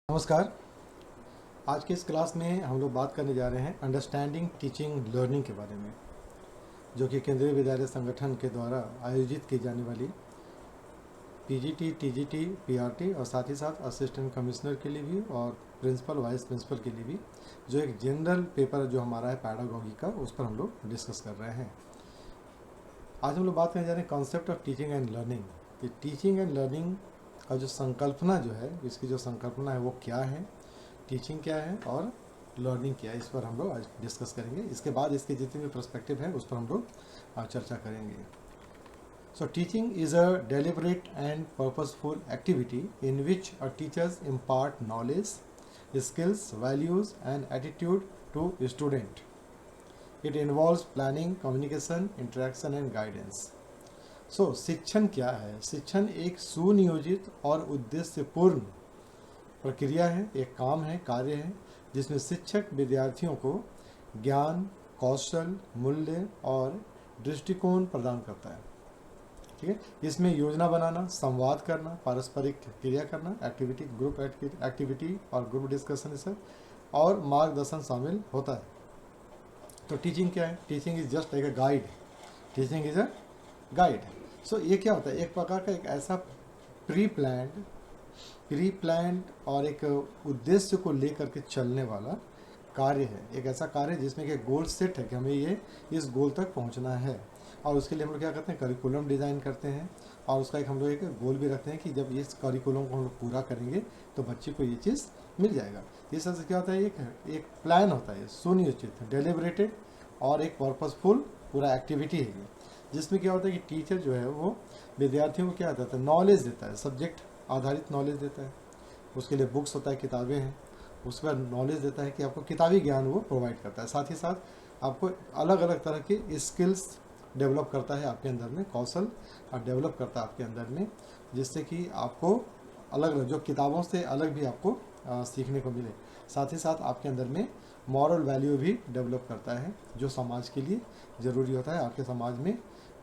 नमस्कार। आज के इस क्लास में हम लोग बात करने जा रहे हैं अंडरस्टैंडिंग टीचिंग लर्निंग के बारे में, जो कि केंद्रीय विद्यालय संगठन के द्वारा आयोजित की जाने वाली पीजीटी, टीजीटी, पीआरटी और साथ ही साथ असिस्टेंट कमिश्नर के लिए भी और प्रिंसिपल वाइस प्रिंसिपल के लिए भी जो एक जनरल पेपर जो हमारा है पैडागॉजी का, उस पर हम लोग डिस्कस कर रहे हैं। आज हम लोग बात करने जा रहे हैं concept of teaching and learning. कि टीचिंग एंड लर्निंग का जो संकल्पना जो है, इसकी जो संकल्पना है वो क्या है, टीचिंग क्या है और लर्निंग क्या है, इस पर हम लोग आज डिस्कस करेंगे। इसके बाद इसके जितने भी पर्सपेक्टिव है उस पर हम लोग चर्चा करेंगे। So teaching is a deliberate and purposeful activity in which a teachers impart knowledge, skills, values and attitude to student. It involves planning, communication, interaction and guidance. So शिक्षण क्या है? शिक्षण एक सुनियोजित और उद्देश्यपूर्ण प्रक्रिया है, एक काम है, कार्य है, जिसमें शिक्षक विद्यार्थियों को ज्ञान, कौशल, मूल्य और दृष्टिकोण प्रदान करता है। ठीक है, इसमें योजना बनाना, संवाद करना, पारस्परिक क्रिया करना, एक्टिविटी, ग्रुप एक्टिविटी और ग्रुप डिस्कशन सब और मार्गदर्शन शामिल होता है। तो टीचिंग क्या है? Teaching is just like a guide. Teaching is a guide. So ये क्या होता है? एक प्रकार का एक ऐसा प्री प्लान्ड और एक उद्देश्य को लेकर के चलने वाला कार्य है। एक ऐसा कार्य जिसमें कि गोल सेट है कि हमें ये इस गोल तक पहुंचना है, और उसके लिए हम लोग क्या करते हैं? करिकुलम डिज़ाइन करते हैं, और उसका एक हम लोग एक गोल भी रखते हैं कि जब इस करिकुलम को हम लोग पूरा करेंगे तो बच्चे को ये चीज़ मिल जाएगा। इस तरह से क्या होता है? एक प्लान होता है, सुनियोजित, डेलिबरेटेड और एक पर्पसफुल पूरा एक्टिविटी है ये, जिसमें क्या होता है कि टीचर जो है वो विद्यार्थियों को क्या देता है? नॉलेज देता है, सब्जेक्ट आधारित नॉलेज देता है। उसके लिए बुक्स होता है, किताबें हैं, उस पर नॉलेज देता है कि आपको किताबी ज्ञान वो प्रोवाइड करता है। साथ ही साथ आपको अलग अलग तरह के स्किल्स डेवलप करता है, आपके अंदर में कौशल डेवलप करता है आपके अंदर में, जिससे कि आपको अलग अलग जो किताबों से अलग भी आपको सीखने को मिले। साथ ही साथ आपके अंदर में मॉरल वैल्यू भी डेवलप करता है, जो समाज के लिए ज़रूरी होता है, आपके समाज में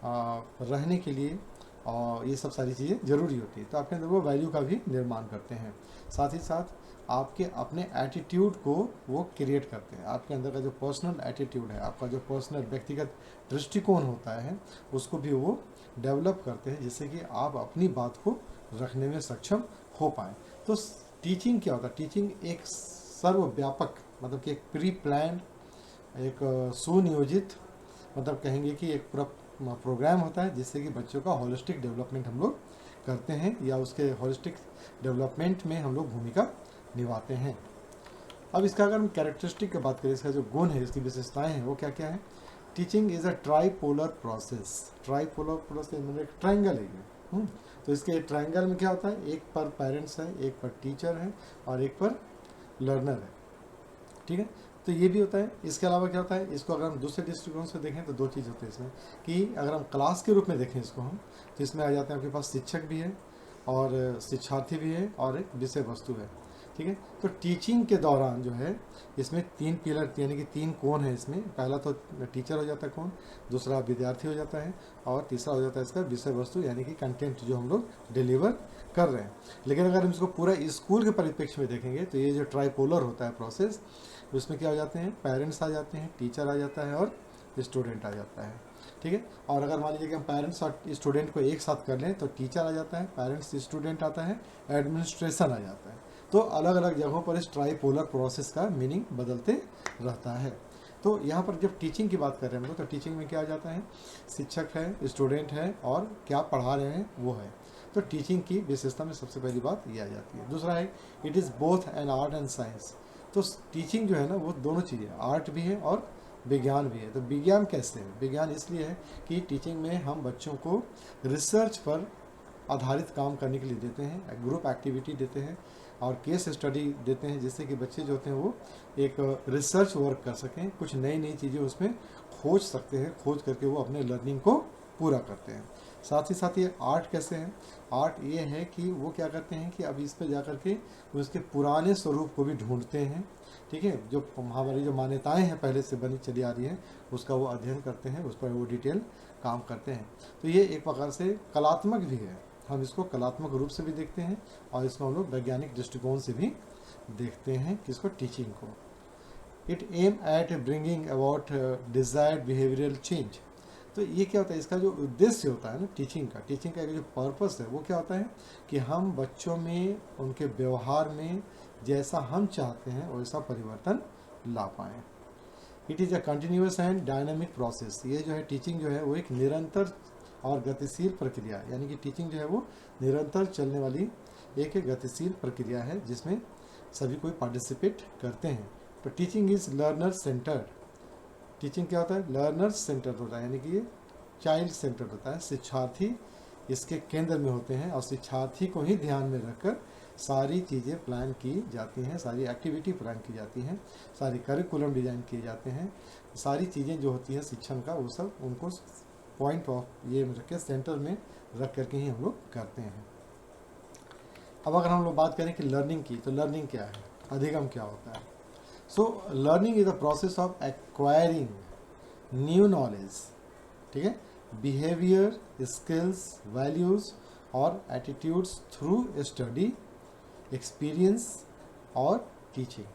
रहने के लिए, और ये सब सारी चीज़ें ज़रूरी होती है। तो आपके अंदर वो वैल्यू का भी निर्माण करते हैं। साथ ही साथ आपके अपने एटीट्यूड को वो क्रिएट करते हैं। आपके अंदर का जो पर्सनल एटीट्यूड है, आपका जो पर्सनल व्यक्तिगत दृष्टिकोण होता है, उसको भी वो डेवलप करते हैं, जिससे कि आप अपनी बात को रखने में सक्षम हो पाएँ। तो टीचिंग क्या होता है? टीचिंग एक सर्वव्यापक, मतलब कि एक प्री प्लान, एक सुनियोजित, मतलब कहेंगे कि एक पूरा प्रोग्राम होता है, जिससे कि बच्चों का होलिस्टिक डेवलपमेंट हम लोग करते हैं, या उसके होलिस्टिक डेवलपमेंट में हम लोग भूमिका निभाते हैं। अब इसका अगर हम कैरेक्टरिस्टिक की बात करें, इसका जो गुण है, इसकी विशेषताएं हैं, वो क्या क्या है? Teaching is a tripolar process. Tripolar process मतलब एक ट्रायंगल है। तो इसके ट्रायंगल में क्या होता है? एक पर पेरेंट्स है, एक पर टीचर है और एक पर लर्नर है। ठीक है, तो ये भी होता है। इसके अलावा क्या होता है? इसको अगर हम दूसरे दृष्टिकोण से देखें तो दो चीज़ होती है इसमें, कि अगर हम क्लास के रूप में देखें इसको हम, तो इसमें आ जाते हैं आपके पास शिक्षक भी है और शिक्षार्थी भी है और एक विषय वस्तु है। ठीक है, तो टीचिंग के दौरान जो है इसमें तीन पिलर, यानी कि तीन कोण है इसमें। पहला तो टीचर हो जाता है कोण, दूसरा विद्यार्थी हो जाता है, और तीसरा हो जाता है इसका विषय वस्तु, यानी कि कंटेंट जो हम लोग डिलीवर कर रहे हैं। लेकिन अगर हम इसको पूरा स्कूल के परिप्रेक्ष्य में देखेंगे तो ये जो ट्राईपोलर होता है प्रोसेस, उसमें क्या हो जाते हैं? पेरेंट्स आ जाते हैं, टीचर आ जाता है और स्टूडेंट आ जाता है। ठीक है, और अगर मान लीजिए कि हम पेरेंट्स और स्टूडेंट को एक साथ कर लें तो टीचर आ जाता है, पेरेंट्स स्टूडेंट आता है, एडमिनिस्ट्रेशन आ जाता है। तो अलग अलग जगहों पर इस ट्राईपोलर प्रोसेस का मीनिंग बदलते रहता है। तो यहाँ पर जब टीचिंग की बात कर रहे हैं हम लोग, तो टीचिंग में क्या आ जाता है? शिक्षक है, स्टूडेंट है और क्या पढ़ा रहे हैं वो है। तो टीचिंग की विशेषता में सबसे पहली बात ये आ जाती है। दूसरा है, it is both an art and science. तो टीचिंग जो है ना, वो दोनों चीज़ें, आर्ट भी है और विज्ञान भी है। तो विज्ञान कैसे है? विज्ञान इसलिए है कि टीचिंग में हम बच्चों को रिसर्च पर आधारित काम करने के लिए देते हैं, ग्रुप एक्टिविटी देते हैं और केस स्टडी देते हैं, जिससे कि बच्चे जो होते हैं वो एक रिसर्च वर्क कर सकें, कुछ नई नई चीज़ें उसमें खोज सकते हैं, खोज करके वो अपने लर्निंग को पूरा करते हैं। साथ ही साथ ये आर्ट कैसे है? आर्ट ये है कि वो क्या करते हैं कि अब इस पर जा कर के उसके पुराने स्वरूप को भी ढूंढते हैं। ठीक है, जो हमारी जो मान्यताएं हैं पहले से बनी चली आ रही हैं, उसका वो अध्ययन करते हैं, उस पर वो डिटेल काम करते हैं। तो ये एक प्रकार से कलात्मक भी है। हम इसको कलात्मक रूप से भी देखते हैं और इसको हम लोग वैज्ञानिक दृष्टिकोण से भी देखते हैं किसको, टीचिंग को। It aim at bringing about desired behavioural change. तो ये क्या होता है, इसका जो उद्देश्य होता है ना टीचिंग का एक जो पर्पस है वो क्या होता है कि हम बच्चों में उनके व्यवहार में जैसा हम चाहते हैं वैसा परिवर्तन ला पाएँ। It is a continuous and dynamic process. ये जो है टीचिंग जो है वो एक निरंतर और गतिशील प्रक्रिया है, यानी कि टीचिंग जो है वो निरंतर चलने वाली एक गतिशील प्रक्रिया है जिसमें सभी कोई पार्टिसिपेट करते हैं। तो teaching is learner centred. Teaching क्या होता है, लर्नर सेंटर्ड होता है, यानी कि ये चाइल्ड सेंटर्ड होता है। शिक्षार्थी इसके केंद्र में होते हैं और शिक्षार्थी को ही ध्यान में रखकर सारी चीज़ें प्लान की जाती हैं, सारी एक्टिविटी प्लान की जाती हैं, सारी करिकुलम डिज़ाइन किए जाते हैं। सारी चीज़ें जो होती हैं शिक्षण का वो सब उनको पॉइंट ऑफ ये में रख के, सेंटर में रख करके ही हम लोग करते हैं। अब अगर हम लोग बात करें कि लर्निंग की, तो लर्निंग क्या है, अधिगम क्या होता है। So learning is the process of acquiring new knowledge, ठीक है, बिहेवियर, स्किल्स, वैल्यूज और एटीट्यूड्स थ्रू स्टडी, एक्सपीरियंस और टीचिंग।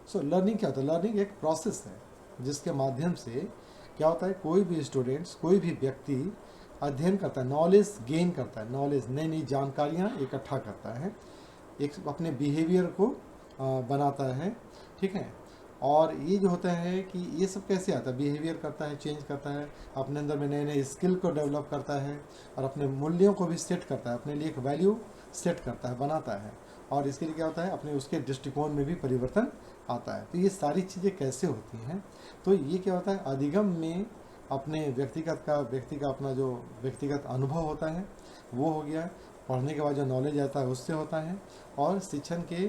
सो लर्निंग क्या होता है, लर्निंग एक प्रोसेस है जिसके माध्यम से क्या होता है, कोई भी स्टूडेंट्स, कोई भी व्यक्ति अध्ययन करता है, नॉलेज गेन करता है, नॉलेज नई नई जानकारियाँ इकट्ठा करता है, एक अपने बिहेवियर को बनाता है, ठीक है। और ये जो होता है कि ये सब कैसे आता है, बिहेवियर करता है, चेंज करता है, अपने अंदर में नए नए स्किल को डेवलप करता है और अपने मूल्यों को भी सेट करता है, अपने लिए एक वैल्यू सेट करता है, बनाता है। और इसके लिए क्या होता है, अपने उसके दृष्टिकोण में भी परिवर्तन आता है। तो ये सारी चीज़ें कैसे होती हैं, तो ये क्या होता है, अधिगम में अपने व्यक्ति का अपना जो व्यक्तिगत अनुभव होता है वो हो गया, पढ़ने के बाद जो नॉलेज आता है उससे होता है, और शिक्षण के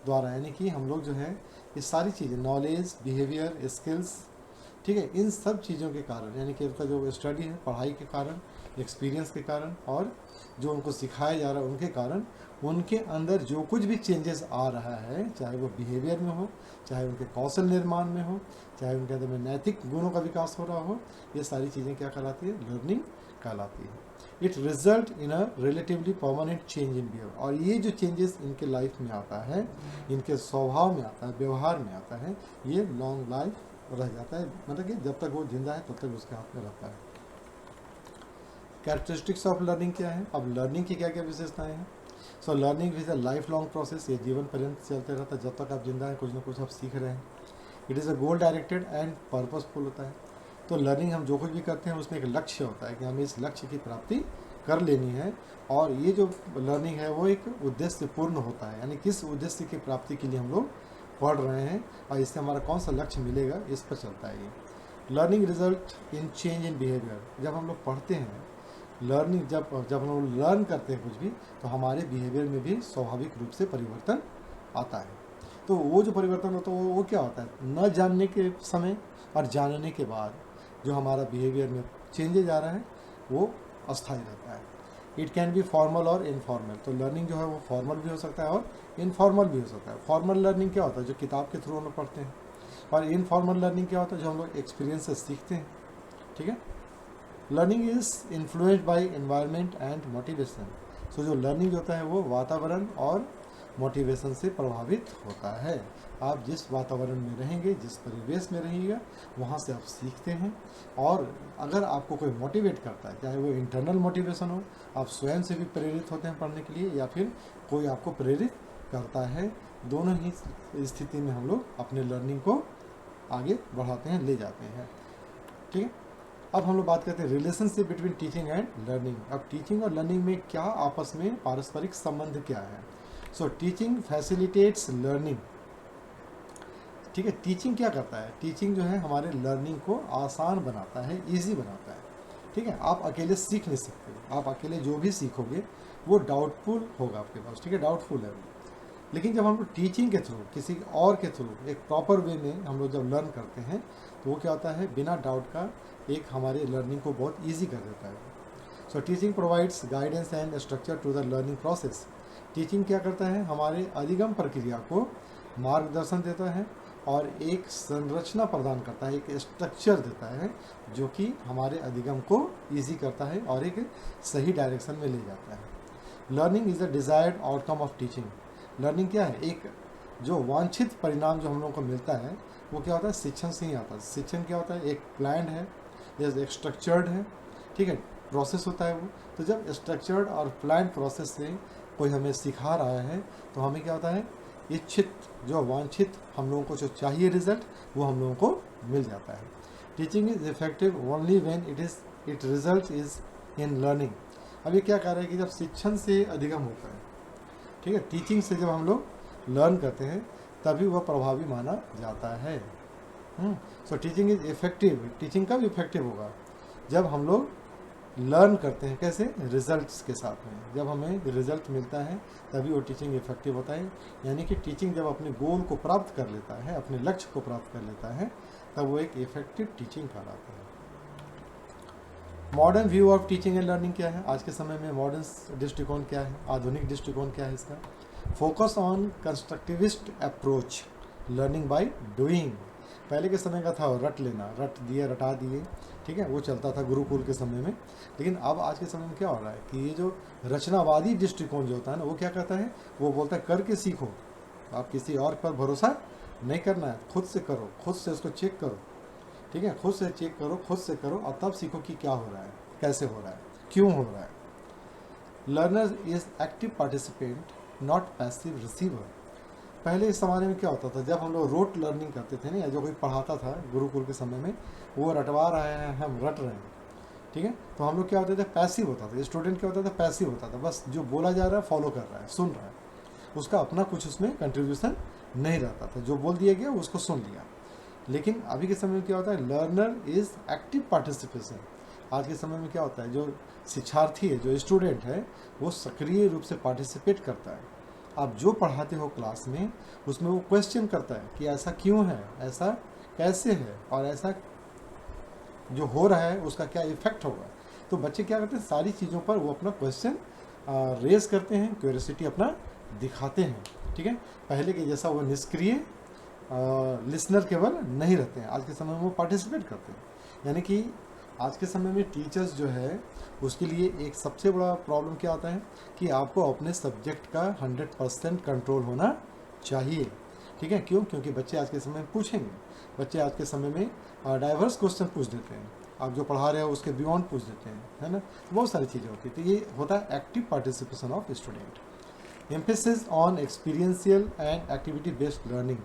द्वारा, यानी कि हम लोग जो है ये सारी चीज़ें, नॉलेज, बिहेवियर, स्किल्स, ठीक है, इन सब चीज़ों के कारण, यानी कि उनका जो स्टडी है, पढ़ाई के कारण, एक्सपीरियंस के कारण और जो उनको सिखाया जा रहा है उनके कारण, उनके अंदर जो कुछ भी चेंजेस आ रहा है, चाहे वो बिहेवियर में हो, चाहे उनके कौशल निर्माण में हो, चाहे उनके अंदर में नैतिक गुणों का विकास हो रहा हो, ये सारी चीज़ें क्या कहलाती है, लर्निंग कहलाती है। It result in a relatively permanent change in behaviour. और ये जो चेंजेस इनके लाइफ में आता है, इनके स्वभाव में आता है, व्यवहार में आता है, ये लॉन्ग लाइफ रह जाता है, मतलब कि जब तक वो जिंदा है तब तक उसके हाथ में रहता है। कैरेक्टरिस्टिक्स ऑफ लर्निंग क्या है, अब लर्निंग की क्या क्या विशेषताएं हैं। So learning is a life long process, ये जीवन पर्यंत चलते रहता है, जब तक आप जिंदा हैं कुछ ना कुछ आप सीख रहे हैं। It is a goal directed and purposeful होता है। तो लर्निंग हम जो कुछ भी करते हैं उसमें एक लक्ष्य होता है कि हमें इस लक्ष्य की प्राप्ति कर लेनी है, और ये जो लर्निंग है वो एक उद्देश्य पूर्ण होता है, यानी किस उद्देश्य की प्राप्ति के लिए हम लोग पढ़ रहे हैं और इससे हमारा कौन सा लक्ष्य मिलेगा, इस पर चलता है ये। Learning result in change in behaviour. जब हम लोग पढ़ते हैं, लर्निंग जब हम लोग लर्न करते हैं कुछ भी, तो हमारे बिहेवियर में भी स्वाभाविक रूप से परिवर्तन आता है। तो वो जो परिवर्तन होता है वो क्या होता है, न जानने के समय और जानने के बाद जो हमारा बिहेवियर में चेंजेज आ रहा है वो अस्थायी रहता है। इट कैन बी फॉर्मल और इनफॉर्मल। तो लर्निंग जो है वो फॉर्मल भी हो सकता है और इनफॉर्मल भी हो सकता है। फॉर्मल लर्निंग क्या होता है, जो किताब के थ्रू हम लोग पढ़ते हैं, और इनफॉर्मल लर्निंग क्या होता है, जो हम लोग एक्सपीरियंस से सीखते हैं, ठीक है। Learning is influenced by environment and motivation. So जो लर्निंग होता है वो वातावरण और मोटिवेशन से प्रभावित होता है। आप जिस वातावरण में रहेंगे, जिस परिवेश में रहिएगा, वहाँ से आप सीखते हैं। और अगर आपको कोई मोटिवेट करता है, चाहे वो इंटरनल मोटिवेशन हो, आप स्वयं से भी प्रेरित होते हैं पढ़ने के लिए, या फिर कोई आपको प्रेरित करता है, दोनों ही स्थिति में हम लोग अपने लर्निंग को आगे बढ़ाते हैं, ले जाते हैं, ठीक है। अब हम लोग बात करते हैं relationship between teaching and learning. अब टीचिंग और लर्निंग में क्या आपस में पारस्परिक संबंध क्या है। सो टीचिंग फैसिलिटेट्स लर्निंग, ठीक है। टीचिंग क्या करता है, टीचिंग जो है हमारे लर्निंग को आसान बनाता है, इजी बनाता है, ठीक है। आप अकेले सीख नहीं सकते, आप अकेले जो भी सीखोगे वो डाउटफुल होगा आपके पास, ठीक है, डाउटफुल है। लेकिन जब हम लोग टीचिंग के थ्रू, किसी और के थ्रू एक प्रॉपर वे में हम लोग जब लर्न करते हैं, तो वो क्या होता है, बिना डाउट का एक हमारे लर्निंग को बहुत ईजी कर देता है। So teaching provides guidance and structure to the learning process. Teaching क्या करता है, हमारे अधिगम प्रक्रिया को मार्गदर्शन देता है और एक संरचना प्रदान करता है, एक स्ट्रक्चर देता है, जो कि हमारे अधिगम को ईजी करता है और एक सही डायरेक्शन में ले जाता है। Learning is the desired outcome of teaching. Learning क्या है? एक जो वांछित परिणाम जो हम लोगों को मिलता है वो क्या होता है? शिक्षण से ही आता है। शिक्षण क्या होता है? एक प्लान है, एक स्ट्रक्चर्ड है, ठीक है, प्रोसेस होता है वो। तो जब स्ट्रक्चर्ड और प्लान प्रोसेस से कोई हमें सिखा रहा है तो हमें क्या होता है? इच्छित, जो वांछित हम लोगों को जो चाहिए रिजल्ट, वो हम लोगों को मिल जाता है। Teaching is effective only when it result is in learning. अब ये क्या कह रहा है कि जब शिक्षण से अधिगम होता है, ठीक है, टीचिंग से जब हम लोग लर्न करते हैं तभी वह प्रभावी माना जाता है। So teaching is effective. Teaching कब इफेक्टिव होगा? जब हम लोग लर्न करते हैं। कैसे? रिजल्ट्स के साथ में। जब हमें रिजल्ट मिलता है तभी वो टीचिंग इफेक्टिव होता है। यानी कि टीचिंग जब अपने गोल को प्राप्त कर लेता है, अपने लक्ष्य को प्राप्त कर लेता है, तब वो एक इफेक्टिव टीचिंग कहलाता है। Modern view of teaching and learning क्या है? आज के समय में मॉडर्न दृष्टिकोण क्या है? आधुनिक दृष्टिकोण क्या है इसका? Focus on constructivist approach, learning by doing. पहले के समय का था रट लेना, रट दिए, रटा दिए, ठीक है, वो चलता था गुरुकुल के समय में। लेकिन अब आज के समय में क्या हो रहा है कि ये जो रचनावादी दृष्टिकोण जो होता है ना, वो क्या कहता है? वो बोलता है करके सीखो। आप किसी और पर भरोसा नहीं करना है, खुद से करो, खुद से उसको चेक करो, ठीक है, खुद से चेक करो, खुद से करो, और तब सीखो कि क्या हो रहा है, कैसे हो रहा है, क्यों हो रहा है। Learner is active participant, not passive receiver. पहले इस ज़माने में क्या होता था? जब हम लोग रोट लर्निंग करते थे ना, या जो कोई पढ़ाता था गुरुकुल के समय में, वो रटवा रहे हैं, हम रट रहे हैं, ठीक है, तो हम लोग क्या होते थे? पैसिव होता था। स्टूडेंट क्या होता था? पैसिव होता था। बस जो बोला जा रहा है फॉलो कर रहा है, सुन रहा है, उसका अपना कुछ उसमें कंट्रीब्यूशन नहीं रहता था। जो बोल दिया गया उसको सुन लिया। लेकिन अभी के समय में क्या होता है? Learner is active participation. आज के समय में क्या होता है? जो शिक्षार्थी है, जो स्टूडेंट है, वो सक्रिय रूप से पार्टिसिपेट करता है। आप जो पढ़ाते हो क्लास में, उसमें वो क्वेश्चन करता है कि ऐसा क्यों है, ऐसा कैसे है, और ऐसा जो हो रहा है उसका क्या इफेक्ट होगा। तो बच्चे क्या करते हैं? सारी चीज़ों पर वो अपना क्वेश्चन रेज करते हैं, क्यूरियोसिटी अपना दिखाते हैं, ठीक है। पहले के जैसा वो निष्क्रिय लिसनर केवल नहीं रहते हैं, आज के समय में वो पार्टिसिपेट करते हैं। यानी कि आज के समय में टीचर्स जो है उसके लिए एक सबसे बड़ा प्रॉब्लम क्या आता है कि आपको अपने सब्जेक्ट का 100% कंट्रोल होना चाहिए, ठीक है। क्यों? क्योंकि बच्चे आज के समय में पूछेंगे, बच्चे आज के समय में डाइवर्स क्वेश्चन पूछ देते हैं, आप जो पढ़ा रहे हो उसके बियॉन्ड पूछ देते हैं, है ना, बहुत सारी चीज़ें होती है। तो ये होता है active participation of student. Emphasis on experiential and activity based learning.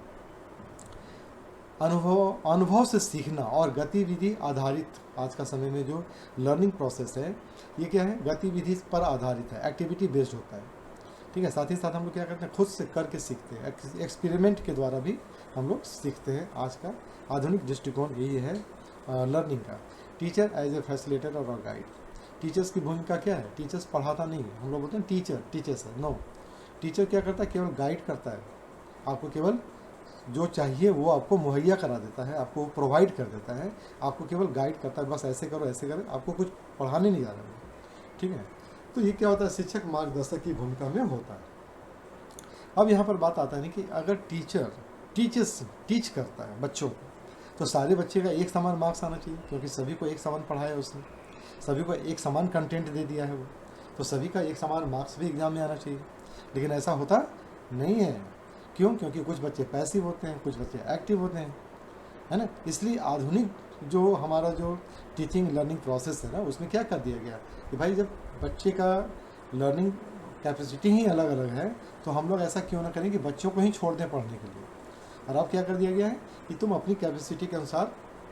अनुभव से सीखना और गतिविधि आधारित, आज का समय में जो लर्निंग प्रोसेस है ये क्या है? गतिविधि पर आधारित है, एक्टिविटी बेस्ड होता है, ठीक है। साथ ही साथ हम लोग क्या करते हैं? खुद से करके सीखते हैं, एक्सपेरिमेंट के द्वारा भी हम लोग सीखते हैं। आज का आधुनिक दृष्टिकोण यही है लर्निंग का। टीचर एज ए फैसिलिटेटर और गाइड। टीचर्स की भूमिका क्या है? टीचर्स पढ़ाता नहीं है, हम लोग बोलते हैं टीचर्स है, नो। टीचर क्या करता है? केवल गाइड करता है, आपको केवल जो चाहिए वो आपको मुहैया करा देता है, आपको प्रोवाइड कर देता है, आपको केवल गाइड करता है, बस ऐसे करो ऐसे करो, आपको कुछ पढ़ाने नहीं जा रहा है, ठीक है। तो ये क्या होता है? शिक्षक मार्गदर्शक की भूमिका में होता है। अब यहाँ पर बात आता है कि अगर टीचर टीच करता है बच्चों को, तो सारे बच्चे का एक समान मार्क्स आना चाहिए, क्योंकि सभी को एक समान पढ़ाया उसने, सभी को एक समान कंटेंट दे दिया है वो, तो सभी का एक समान मार्क्स भी एग्जाम में आना चाहिए। लेकिन ऐसा होता नहीं है। क्यों? क्योंकि कुछ बच्चे पैसिव होते हैं, कुछ बच्चे एक्टिव होते हैं, है ना। इसलिए आधुनिक जो हमारा जो टीचिंग लर्निंग प्रोसेस है ना, उसमें क्या कर दिया गया कि भाई जब बच्चे का लर्निंग कैपेसिटी ही अलग अलग है, तो हम लोग ऐसा क्यों ना करें कि बच्चों को ही छोड़ दें पढ़ने के लिए। और अब क्या कर दिया गया है कि तुम अपनी कैपेसिटी के अनुसार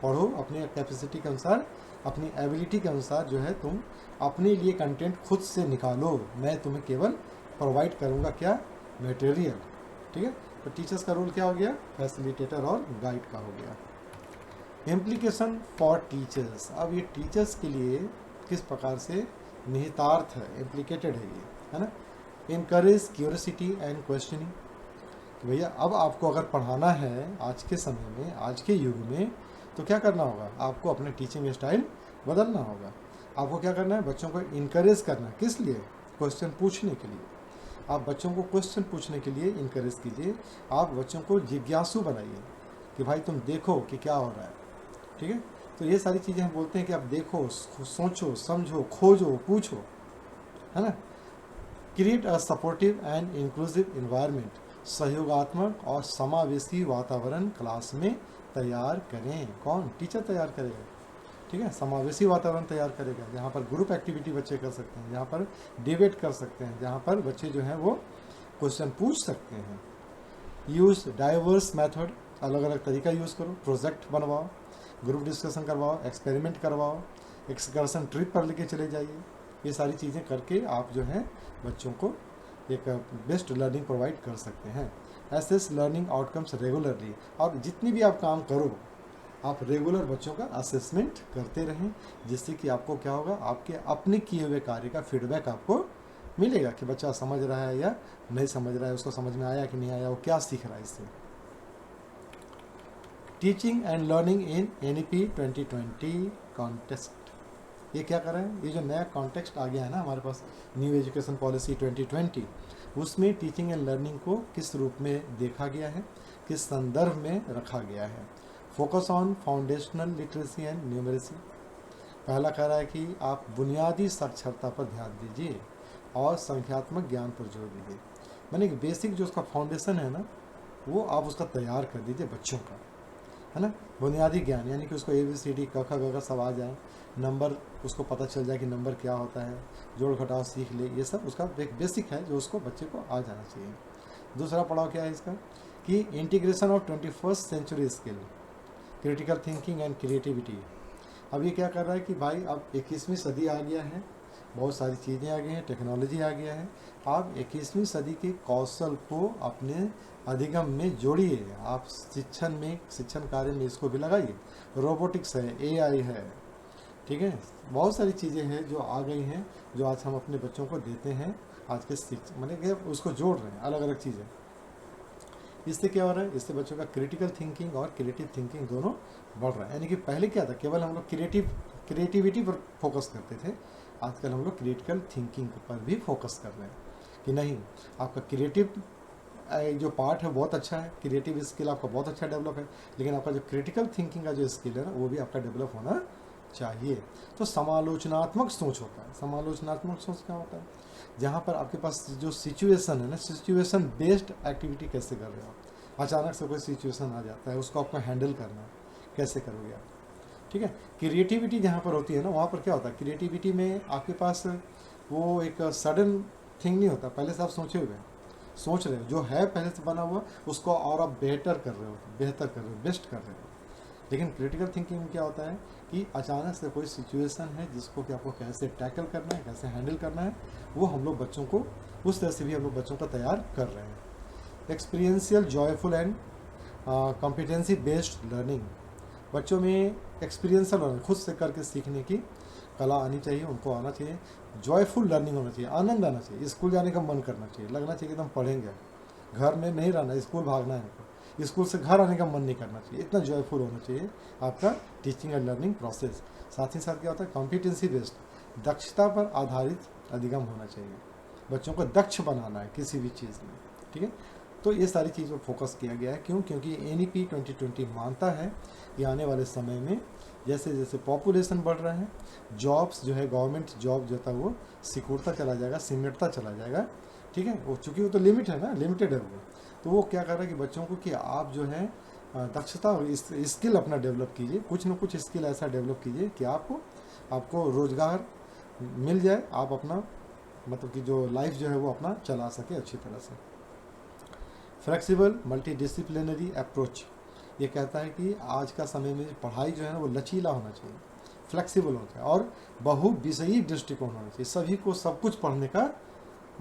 पढ़ो, अपनी कैपेसिटी के अनुसार, अपनी एबिलिटी के अनुसार जो है तुम अपने लिए कंटेंट खुद से निकालो, मैं तुम्हें केवल प्रोवाइड करूँगा क्या? मटेरियल, ठीक है। तो टीचर्स का रोल क्या हो गया? फैसिलिटेटर और गाइड का हो गया। Implication for teachers. अब ये टीचर्स के लिए किस प्रकार से निहितार्थ है, इम्प्लीकेटेड है ये, है ना। इनकरेज क्यूरियोसिटी एंड क्वेश्चनिंग, कि भैया अब आपको अगर पढ़ाना है आज के समय में, आज के युग में, तो क्या करना होगा? आपको अपने टीचिंग स्टाइल बदलना होगा। आपको क्या करना है? बच्चों को इनकरेज करना है। किस लिए? क्वेश्चन पूछने के लिए। आप बच्चों को क्वेश्चन पूछने के लिए इनकरेज कीजिए, आप बच्चों को जिज्ञासु बनाइए कि भाई तुम देखो कि क्या हो रहा है, ठीक है। तो ये सारी चीज़ें हम बोलते हैं कि आप देखो, सोचो, समझो, खोजो, पूछो, है ना। Create a supportive and inclusive environment, सहयोगात्मक और समावेशी वातावरण क्लास में तैयार करें। कौन? टीचर तैयार करेगा। ठीक है, समावेशी वातावरण तैयार करेगा, जहाँ पर ग्रुप एक्टिविटी बच्चे कर सकते हैं, जहाँ पर डिबेट कर सकते हैं, जहाँ पर बच्चे जो हैं वो क्वेश्चन पूछ सकते हैं। यूज़ डाइवर्स मेथड, अलग अलग तरीका यूज़ करो, प्रोजेक्ट बनवाओ, ग्रुप डिस्कशन करवाओ, एक्सपेरिमेंट करवाओ, एक्सकर्सन ट्रिप पर लेके चले जाइए। ये सारी चीज़ें करके आप जो है बच्चों को एक बेस्ट लर्निंग प्रोवाइड कर सकते हैं। एसेस लर्निंग आउटकम्स रेगुलरली, और जितनी भी आप काम करो आप रेगुलर बच्चों का असेसमेंट करते रहें, जिससे कि आपको क्या होगा, आपके अपने किए हुए कार्य का फीडबैक आपको मिलेगा कि बच्चा समझ रहा है या नहीं समझ रहा है, उसको समझ में आया कि नहीं आया, वो क्या सीख रहा है इससे। Teaching and learning in NEP 2020 context, ये क्या कर रहे हैं, ये जो नया कॉन्टेक्स्ट आ गया है ना हमारे पास, न्यू एजुकेशन पॉलिसी 2020, उसमें टीचिंग एंड लर्निंग को किस रूप में देखा गया है, किस संदर्भ में रखा गया है। Focus on foundational literacy and numeracy, पहला कह रहा है कि आप बुनियादी साक्षरता पर ध्यान दीजिए और संख्यात्मक ज्ञान पर जोर दीजिए। मैंने एक बेसिक जो उसका फाउंडेशन है ना, वो आप उसका तैयार कर दीजिए बच्चों का, है ना। बुनियादी ज्ञान यानी कि उसको ABCD क ख ग घ सब आ जाए, नंबर उसको पता चल जाए कि नंबर क्या होता है, जोड़ घटाव सीख ले, ये सब उसका एक बेसिक है जो उसको बच्चे को आ जाना चाहिए। दूसरा पड़ाव क्या है इसका कि integration of 21st century skill, critical thinking and creativity. अब ये क्या कर रहा है कि भाई अब 21वीं सदी आ गया है, बहुत सारी चीज़ें आ गई हैं, टेक्नोलॉजी आ गया है, आप 21वीं सदी के कौशल को अपने अधिगम में जोड़िए, आप शिक्षण कार्य में इसको भी लगाइए। रोबोटिक्स है, AI है, ठीक है, बहुत सारी चीज़ें हैं जो आ गई हैं, जो आज हम अपने बच्चों को देते हैं। आज के मैंने कि उसको जोड़ रहे हैं, अलग अलग चीज़ें। इससे क्या हो रहा है, इससे बच्चों का क्रिटिकल थिंकिंग और क्रिएटिव थिंकिंग दोनों बढ़ रहा है। यानी कि पहले क्या था, केवल हम लोग क्रिएटिविटी पर फोकस करते थे, आजकल हम लोग क्रिटिकल थिंकिंग पर भी फोकस कर रहे हैं कि नहीं, आपका क्रिएटिव जो पार्ट है बहुत अच्छा है, क्रिएटिव स्किल आपका बहुत अच्छा डेवलप है, लेकिन आपका जो क्रिटिकल थिंकिंग का जो स्किल है ना, वो भी आपका डेवलप होना चाहिए। तो समालोचनात्मक सोच होता है। समालोचनात्मक सोच क्या होता है, जहाँ पर आपके पास जो सिचुएशन है ना, सिचुएशन बेस्ड एक्टिविटी कैसे कर रहे हो आप। अचानक से कोई सिचुएशन आ जाता है, उसको आपको हैंडल करना है, कैसे करोगे आप। ठीक है, क्रिएटिविटी जहाँ पर होती है ना, वहाँ पर क्या होता है, क्रिएटिविटी में आपके पास वो एक सडन थिंग नहीं होता, पहले से आप सोच रहे हो, जो है पहले से बना हुआ, उसको और आप बेहतर कर रहे हो, बेस्ट कर रहे हो। लेकिन क्रिटिकल थिंकिंग में क्या होता है कि अचानक से कोई सिचुएशन है जिसको कि आपको कैसे टैकल करना है, कैसे हैंडल करना है, वो हम लोग बच्चों को उस तरह से भी हम लोग बच्चों को तैयार कर रहे हैं। Experiential joyful and competency based learning, बच्चों में एक्सपीरियंशियल लर्निंग, खुद से करके सीखने की कला आनी चाहिए, उनको आना चाहिए। जॉयफुल लर्निंग होना चाहिए, आनंद आना चाहिए, स्कूल जाने का मन करना चाहिए, लगना चाहिए कि हम पढ़ेंगे, घर में नहीं रहना, स्कूल भागना है, स्कूल से घर आने का मन नहीं करना चाहिए, इतना जॉयफुल होना चाहिए आपका टीचिंग एंड लर्निंग प्रोसेस। साथ ही साथ क्या होता है, कॉम्पिटेंसी बेस्ड, दक्षता पर आधारित अधिगम होना चाहिए, बच्चों को दक्ष बनाना है किसी भी चीज़ में। ठीक है, तो ये सारी चीज़ों पर फोकस किया गया है। क्यों? क्योंकि NEP 2020 मानता है कि आने वाले समय में जैसे जैसे पॉपुलेशन बढ़ रहा है, जॉब्स जो है, गवर्नमेंट जॉब जो था वो सिकुड़ता चला जाएगा, सिमटता चला जाएगा। ठीक है, वो चूँकि वो तो लिमिट है ना, लिमिटेड है वो, तो वो क्या कर रहा है कि बच्चों को कि आप जो है दक्षता और स्किल अपना डेवलप कीजिए, कुछ ना कुछ स्किल ऐसा डेवलप कीजिए कि आपको रोज़गार मिल जाए, आप अपना मतलब कि जो लाइफ जो है वो अपना चला सके अच्छी तरह से। फ्लेक्सिबल मल्टीडिसिप्लिनरी अप्रोच, ये कहता है कि आज का समय में पढ़ाई जो है ना वो लचीला होना चाहिए, फ्लेक्सिबल होता है और बहुविषयी दृष्टिकोण होना चाहिए, सभी को सब कुछ पढ़ने का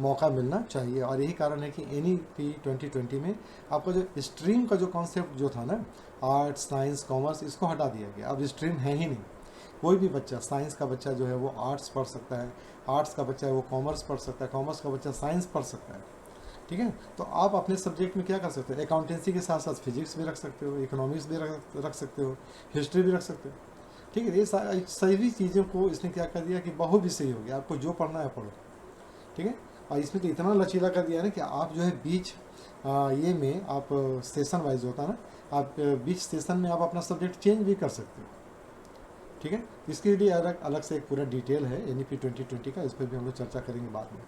मौका मिलना चाहिए। और यही कारण है कि NEP 2020 में आपका जो स्ट्रीम का जो कॉन्सेप्ट जो था ना, आर्ट्स साइंस कॉमर्स, इसको हटा दिया गया, अब स्ट्रीम है ही नहीं। कोई भी बच्चा, साइंस का बच्चा जो है वो आर्ट्स पढ़ सकता है, आर्ट्स का बच्चा है वो कॉमर्स पढ़ सकता है, कॉमर्स का बच्चा साइंस पढ़ सकता है। ठीक है, तो आप अपने सब्जेक्ट में क्या कर सकते हो, अकाउंटेंसी के साथ साथ फिजिक्स भी रख सकते हो, इकोनॉमिक्स भी रख सकते हो, हिस्ट्री भी रख सकते हो। ठीक है, ये सभी चीज़ों को इसने क्या कर दिया कि बहुविषयी हो गया, आपको जो पढ़ना है पढ़ो। ठीक है, और इसमें तो इतना लचीला कर दिया है ना कि आप जो है बीच ये में आप सेशन वाइज होता है ना, आप बीच सेशन में आप अपना सब्जेक्ट चेंज भी कर सकते हो। ठीक है, इसके लिए अलग अलग से एक पूरा डिटेल है NEP 2020 का, इस पर भी हम लोग चर्चा करेंगे बाद में।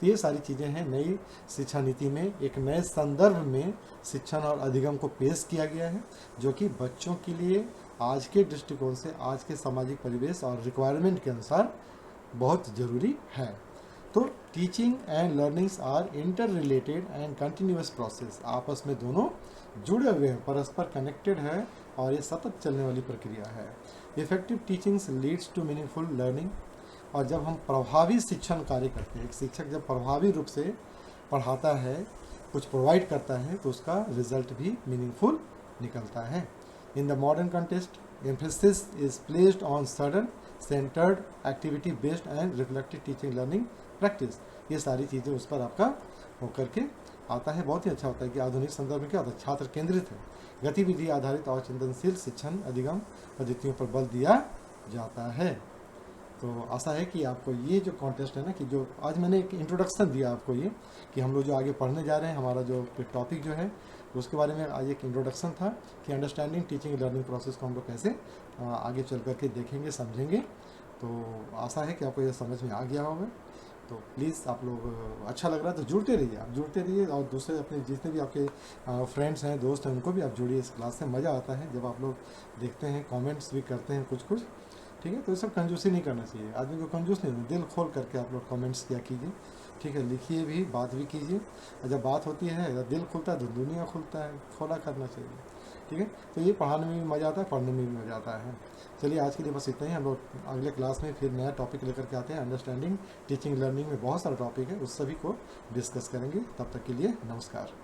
तो ये सारी चीज़ें हैं नई शिक्षा नीति में, एक नए संदर्भ में शिक्षण और अधिगम को पेश किया गया है, जो कि बच्चों के लिए आज के दृष्टिकोण से, आज के सामाजिक परिवेश और रिक्वायरमेंट के अनुसार बहुत ज़रूरी है। तो teaching and learnings are interrelated and continuous process, आपस में दोनों जुड़े हुए हैं, परस्पर कनेक्टेड है और ये सतत चलने वाली प्रक्रिया है। Effective teachings leads to meaningful learning, और जब हम प्रभावी शिक्षण कार्य करते हैं, एक शिक्षक जब प्रभावी रूप से पढ़ाता है, कुछ प्रोवाइड करता है, तो उसका रिजल्ट भी मीनिंगफुल निकलता है। In the modern context emphasis is placed on sudden centred activity based and reflective teaching learning practice, ये सारी चीज़ें उस पर आपका होकर के आता है। बहुत ही अच्छा होता है कि आधुनिक संदर्भ में क्या होता है, छात्र केंद्रित है, गतिविधि आधारित और चिंतनशील शिक्षण अधिगम पद्धतियों पर बल दिया जाता है। तो आशा है कि आपको ये जो कॉन्टेस्ट है ना, कि जो आज मैंने एक इंट्रोडक्शन दिया आपको, ये कि हम लोग जो आगे पढ़ने जा रहे हैं, हमारा जो टॉपिक जो है उसके बारे में आज एक इंट्रोडक्शन था कि अंडरस्टैंडिंग टीचिंग लर्निंग प्रोसेस को हम लोग कैसे आगे चल करके देखेंगे, समझेंगे। तो आशा है कि आपको ये समझ में आ गया होगा। तो प्लीज़ आप लोग, अच्छा लग रहा है तो जुड़ते रहिए, आप जुड़ते रहिए, और दूसरे अपने जितने भी आपके फ्रेंड्स हैं, दोस्त हैं, उनको भी आप जोड़िए इस क्लास से। मज़ा आता है जब आप लोग देखते हैं, कमेंट्स भी करते हैं कुछ, ठीक है। तो ये सब कंजूसी नहीं करना चाहिए, आदमी को कंजूस नहीं, दिल खोल करके आप लोग कमेंट्स किया कीजिए, ठीक है, लिखिए भी, बात भी कीजिए। और जब बात होती है, दिल खुलता है तो दुनिया खुलता है, खोला करना चाहिए, ठीक है। तो ये पढ़ाने में भी मज़ा आता है, पढ़ने में भी मज़ा आता है। चलिए आज के लिए बस इतना ही, हम लोग अगले क्लास में फिर नया टॉपिक लेकर के आते हैं। अंडरस्टैंडिंग टीचिंग लर्निंग में बहुत सारा टॉपिक है, उस सभी को डिस्कस करेंगे। तब तक के लिए नमस्कार।